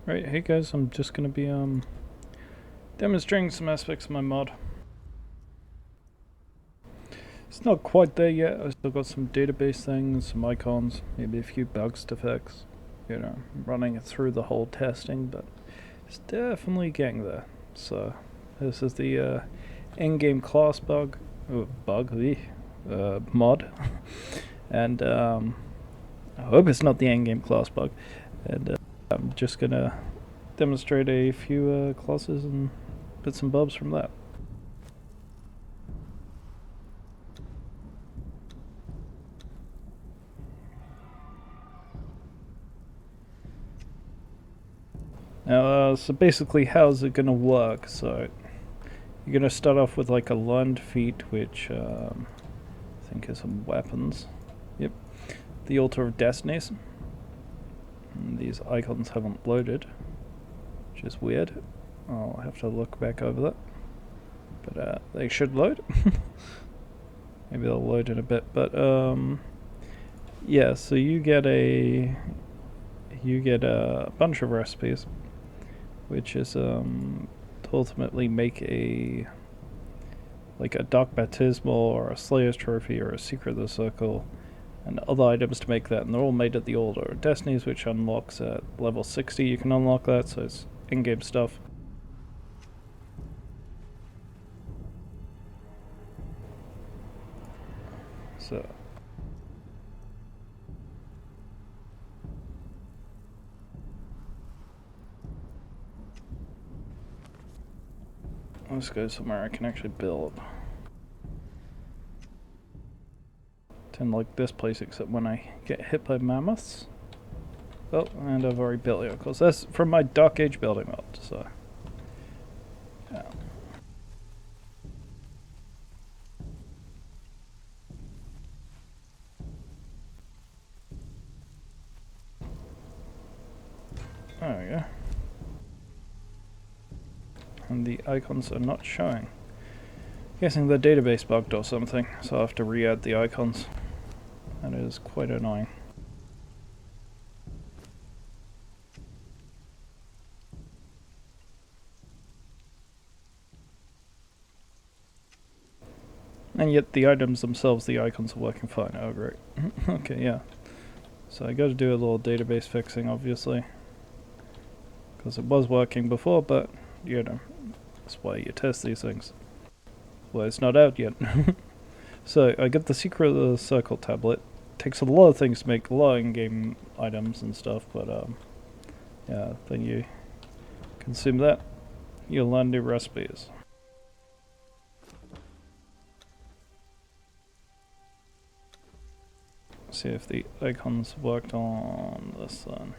Right, hey guys, I'm just gonna be demonstrating some aspects of my mod. It's not quite there yet. I still got some database things, some icons, maybe a few bugs to fix. You know, running it through the whole testing, but it's definitely getting there. So this is the in-game class mod, and I hope it's not the in-game class bug. And I'm just gonna demonstrate a few classes and bits and bobs from that. Now, so basically, how's it gonna work? So you're gonna start off with like a learned feat, which I think is some weapons. Yep, the Altar of Destinies. And these icons haven't loaded, which is weird. I'll have to look back over that, but they should load. Maybe they'll load in a bit, but yeah. So you get a bunch of recipes, which is to ultimately make a dark baptismal or a slayer's trophy or a secret of the circle and other items to make that, and they're all made at the Altar of Destinies, which unlocks at level 60. You can unlock that, so it's in-game stuff. So let's go somewhere I can actually build. Tend like this place, except when I get hit by mammoths. Oh, and I've already built it, of course. That's from my Dark Age building mod, so yeah. There we go. And the icons are not showing. Guessing the database bugged or something, so I have to re-add the icons. That is quite annoying. And yet the items themselves, the icons are working fine. Oh great. Okay, yeah. So I gotta do a little database fixing, obviously. Because it was working before, but, you know, that's why you test these things. Well, it's not out yet. So I get the Secret of the Circle tablet. Takes a lot of things to make a lot of in-game items and stuff, but yeah, then you consume that, you'll learn new recipes. See if the icons worked on this then.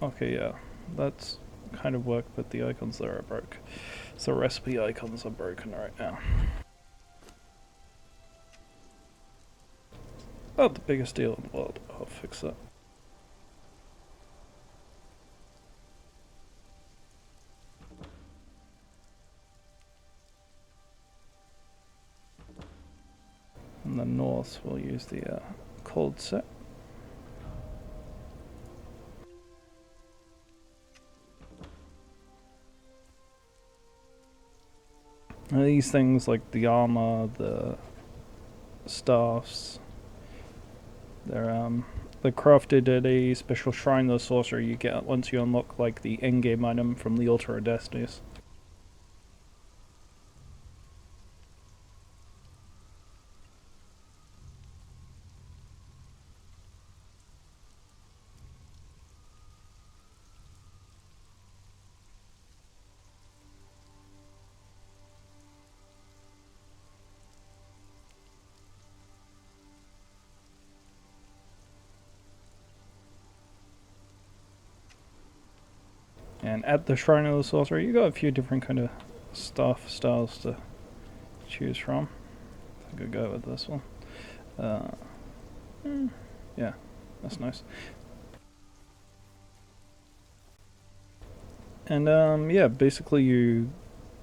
Okay, yeah, that's kind of worked, but the icons there are broke. So recipe icons are broken right now. Not the biggest deal in the world. I'll fix that. In the north, we'll use the cold set. And these things like the armor, the staffs, they're crafted at a special shrine of the Sorcerer you get once you unlock like the in-game item from the Altar of Destinies. And at the Shrine of the Sorcerer, you got a few different kind of styles to choose from. I think I'll go with this one. Yeah, that's nice. And yeah, basically you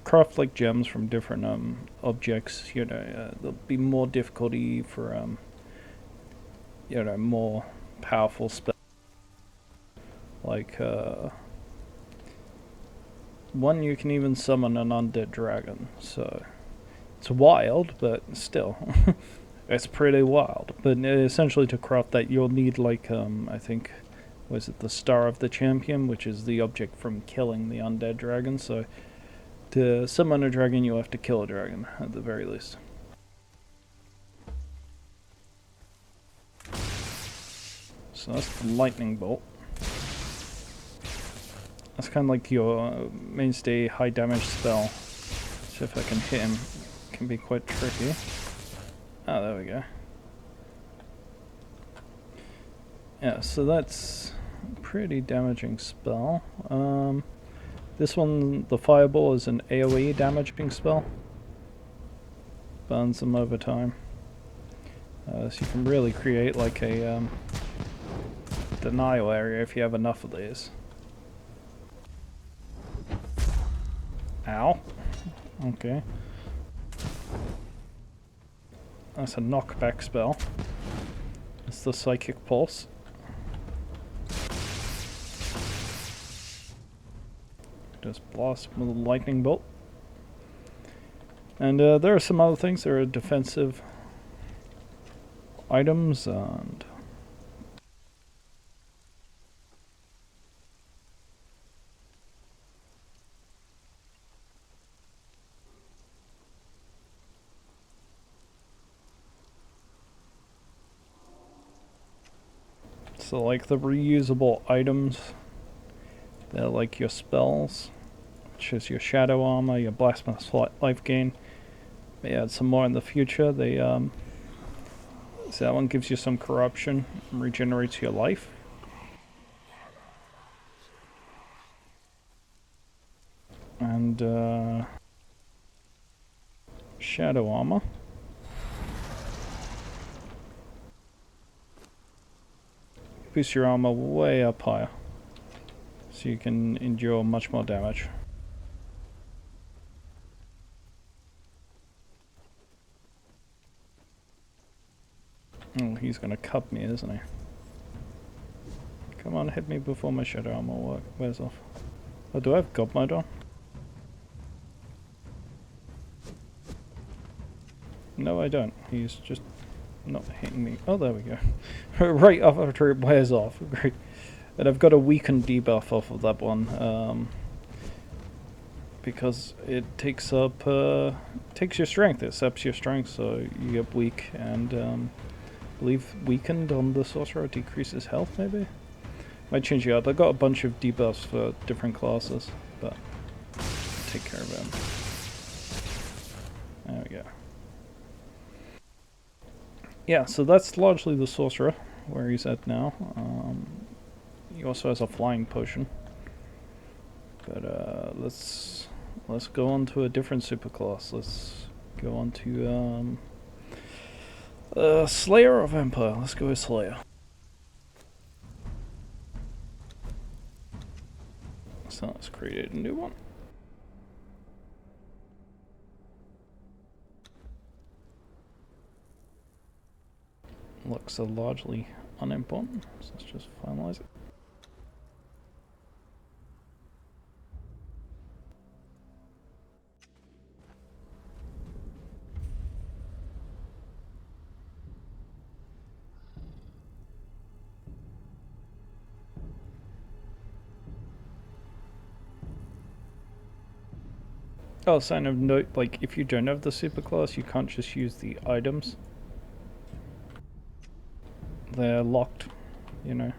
craft like gems from different objects. You know, there'll be more difficulty for you know, more powerful spells. Like, one, you can even summon an undead dragon, so it's wild, but still, it's pretty wild. But essentially, to craft that, you'll need like, I think, was it the Star of the Champion, which is the object from killing the undead dragon. So to summon a dragon, you have to kill a dragon at the very least. So that's the lightning bolt. That's kind of like your mainstay high damage spell. So if I can hit him, it can be quite tricky. Oh, there we go. Yeah, so that's a pretty damaging spell. This one, the fireball, is an AoE damaging spell. Burns them over time. So you can really create like a denial area if you have enough of these. Ow. Okay. That's a knockback spell. It's the Psychic Pulse. Just blast with a lightning bolt. And there are some other things. There are defensive items and so like the reusable items, they're like your spells, which is your shadow armor, your blasphemous life gain. May add some more in the future. They so that one gives you some corruption and regenerates your life. And shadow armor. Boost your armor way up higher, so you can endure much more damage. Oh, he's gonna cut me, isn't he? Come on, hit me before my shadow armor wears off. Oh, do I have God mode on? No, I don't. He's just not hitting me. Oh, there we go. Right after it wears off. Great. And I've got a weaken debuff off of that one. Because it takes up takes your strength. It saps your strength, so you get weak. And I believe weakened on the Sorcerer decreases health, maybe? Might change it up. I got a bunch of debuffs for different classes, but I'll take care of them. There we go. Yeah, so that's largely the Sorcerer, where he's at now. He also has a flying potion. But let's go on to a different superclass. Let's go on to Slayer of Empire. Let's go with Slayer. So let's create a new one. Looks largely unimportant, so let's just finalize it. Oh, sign of note, like if you don't have the superclass, you can't just use the items. They're locked, you know.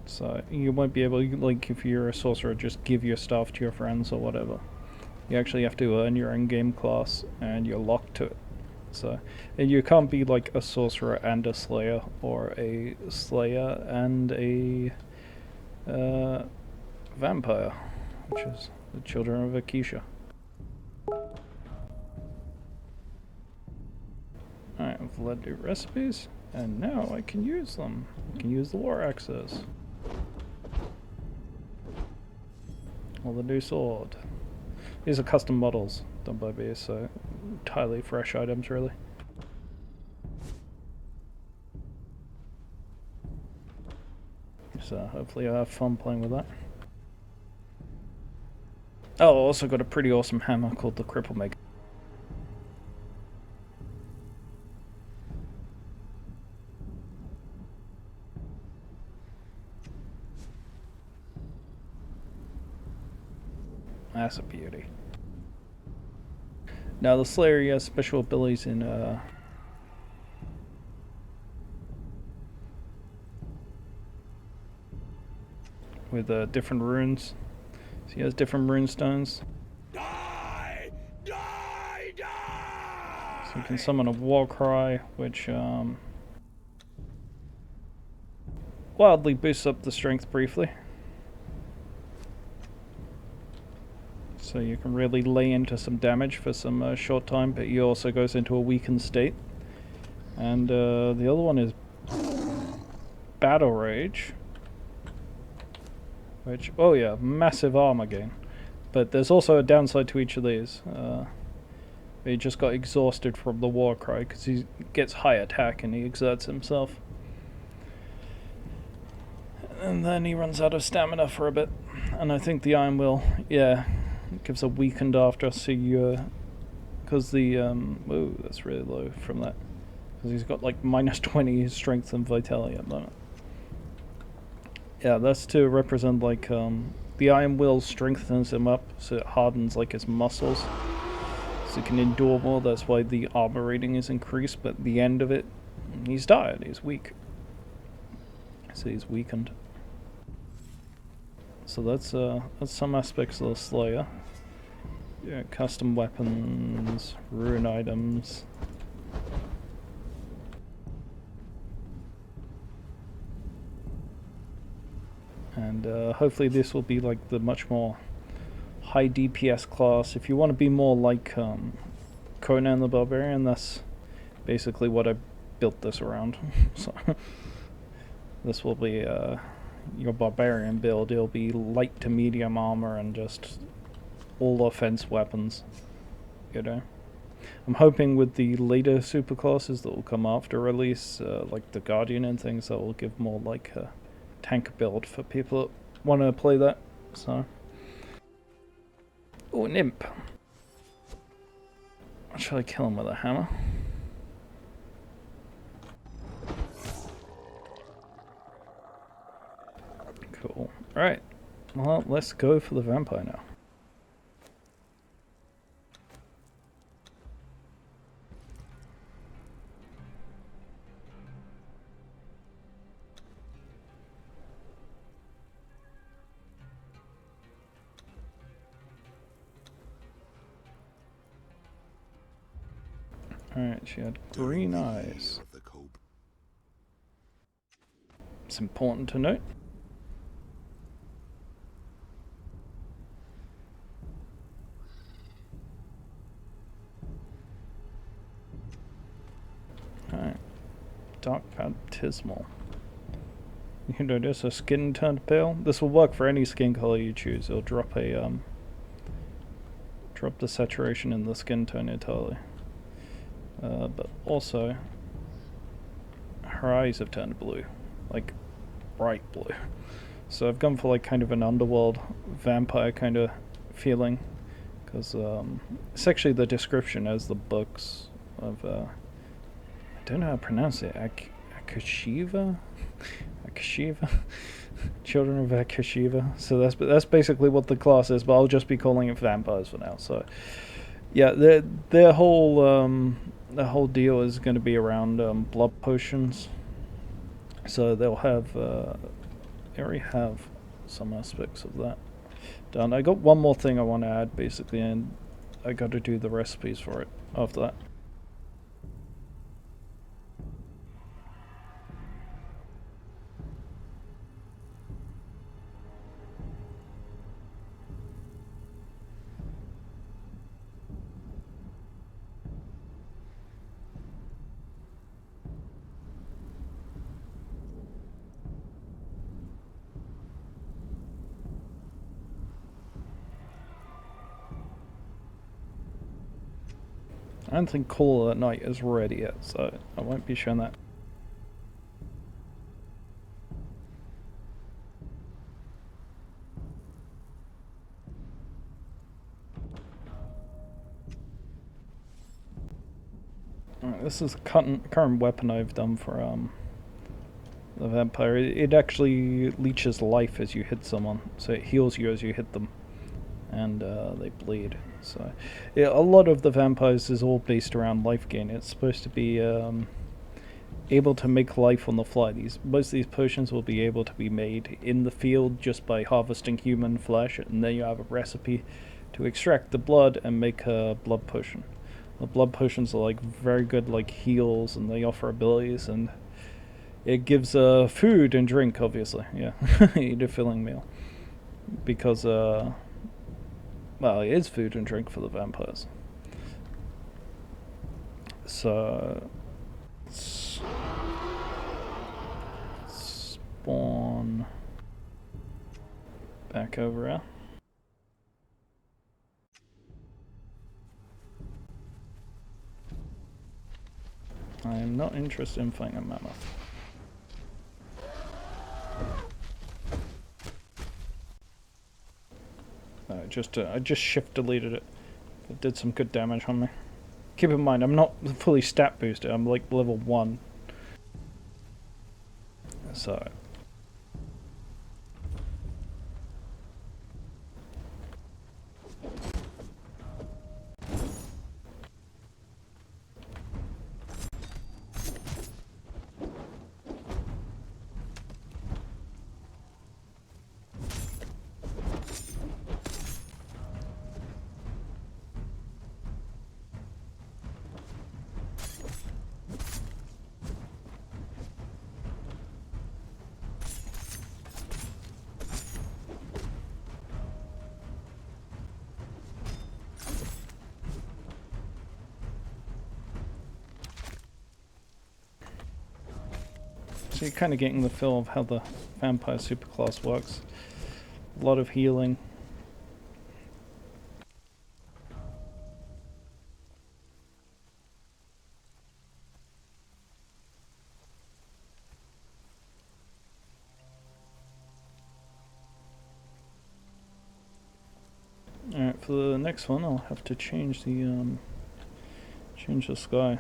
So you won't be able to, like, if you're a sorcerer, just give your stuff to your friends or whatever. You actually have to earn your in-game class, and you're locked to it. So, and you can't be like a sorcerer and a slayer, or a slayer and a vampire, which is the children of Akisha. I have legendary recipes, and now I can use them. I can use the war axes. Or the new sword. These are custom models done by me, so entirely fresh items, really. So hopefully I'll have fun playing with that. Oh, also got a pretty awesome hammer called the Cripple Maker. That's a beauty. Now the Slayer has special abilities in with different runes. So he has different rune stones. Die! Die! Die! So you can summon a war cry, which wildly boosts up the strength briefly. So you can really lay into some damage for some short time, but he also goes into a weakened state. And the other one is Battle Rage, which, oh yeah, massive armor gain. But there's also a downside to each of these. He just got exhausted from the war cry because he gets high attack and he exerts himself. And then he runs out of stamina for a bit. And I think the Iron Will, yeah, gives a weakened after, so you, because the, whoa, that's really low from that. Because he's got like minus 20 strength and vitality at the moment. Yeah, that's to represent like, the Iron Will strengthens him up, so it hardens like his muscles. So he can endure more, that's why the armor rating is increased, but at the end of it, he's tired, he's weak. So he's weakened. So that's some aspects of the Slayer. Yeah, custom weapons, rune items. And hopefully this will be like the much more high DPS class. If you want to be more like Conan the Barbarian, that's basically what I built this around. So this will be your barbarian build. It'll be light to medium armor and just all offense weapons, you know. I'm hoping with the later superclasses that will come after release, like the Guardian and things, that will give more like a tank build for people that want to play that. So, oh, an imp. Shall I kill him with a hammer? Cool. Alright. Well, let's go for the vampire now. Alright, she had green eyes. It's important to note. Alright. Dark baptismal. You notice her skin turned pale. This will work for any skin color you choose. It'll drop a drop the saturation in the skin tone entirely. But also her eyes have turned blue, like bright blue. So I've gone for like kind of an underworld vampire kind of feeling, because it's actually the description as the books of I don't know how to pronounce it. Akashiva, Children of Akashiva. So that's basically what the class is, but I'll just be calling it vampires for now. So yeah, their whole deal is going to be around blood potions. So they'll have they already have some aspects of that done. I got one more thing I want to add basically, and I got to do the recipes for it after that. I don't think Call at Night is ready yet, so I won't be showing that. This is the current weapon I've done for the vampire. It actually leeches life as you hit someone, so it heals you as you hit them, and they bleed. So yeah, a lot of the vampires is all based around life gain. It's supposed to be able to make life on the fly. Most of these potions will be able to be made in the field just by harvesting human flesh, and then you have a recipe to extract the blood and make a blood potion. The blood potions are like very good like heals, and they offer abilities, and it gives food and drink, obviously. Yeah, eat a filling meal, because well, it is food and drink for the vampires. So spawn back over here. I am not interested in fighting a mammoth. I just shift deleted it. It did some good damage on me. Keep in mind, I'm not fully stat boosted. I'm like level 1. So you're kind of getting the feel of how the vampire superclass works. A lot of healing. Alright, for the next one I'll have to change the sky.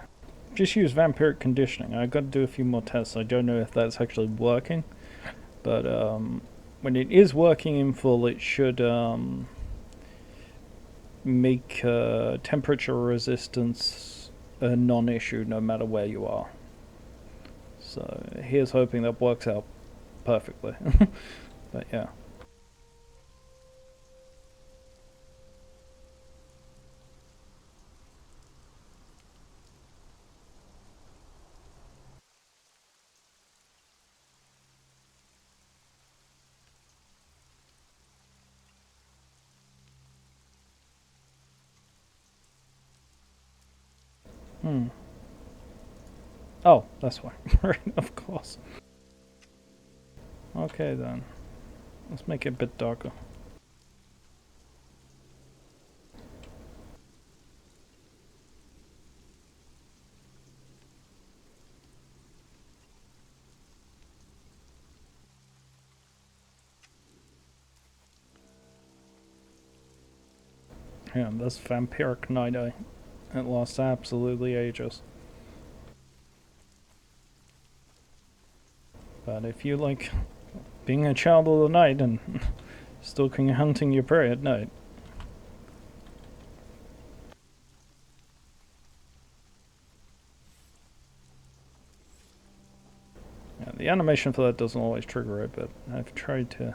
Just use vampiric conditioning. I've got to do a few more tests. I don't know if that's actually working, but when it is working in full, it should make temperature resistance a non-issue no matter where you are. So here's hoping that works out perfectly. But yeah. Oh, that's why. Right, of course. Okay then. Let's make it a bit darker. Yeah, this vampiric night eye. It lasts absolutely ages. But if you like being a child of the night and stalking and hunting your prey at night, yeah, the animation for that doesn't always trigger it, but I've tried to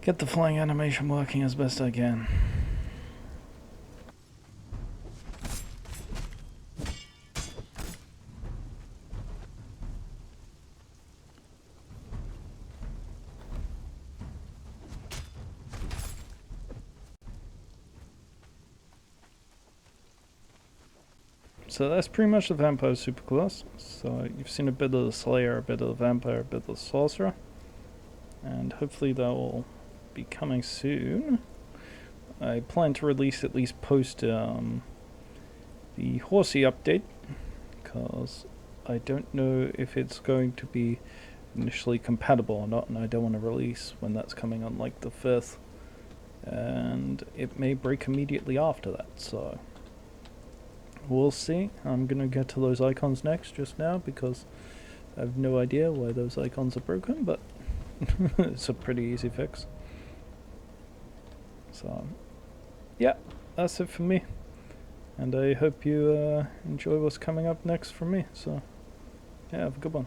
get the flying animation working as best I can. So that's pretty much the vampire superclass. So you've seen a bit of the Slayer, a bit of the vampire, a bit of the Sorcerer, and hopefully that will be coming soon. I plan to release at least post the Horsey update, because I don't know if it's going to be initially compatible or not, and I don't want to release when that's coming on like the 5th, and it may break immediately after that, so we'll see. I'm gonna get to those icons next just now because I have no idea why those icons are broken, but it's a pretty easy fix. So yeah, that's it for me, and I hope you enjoy what's coming up next from me. So yeah, have a good one.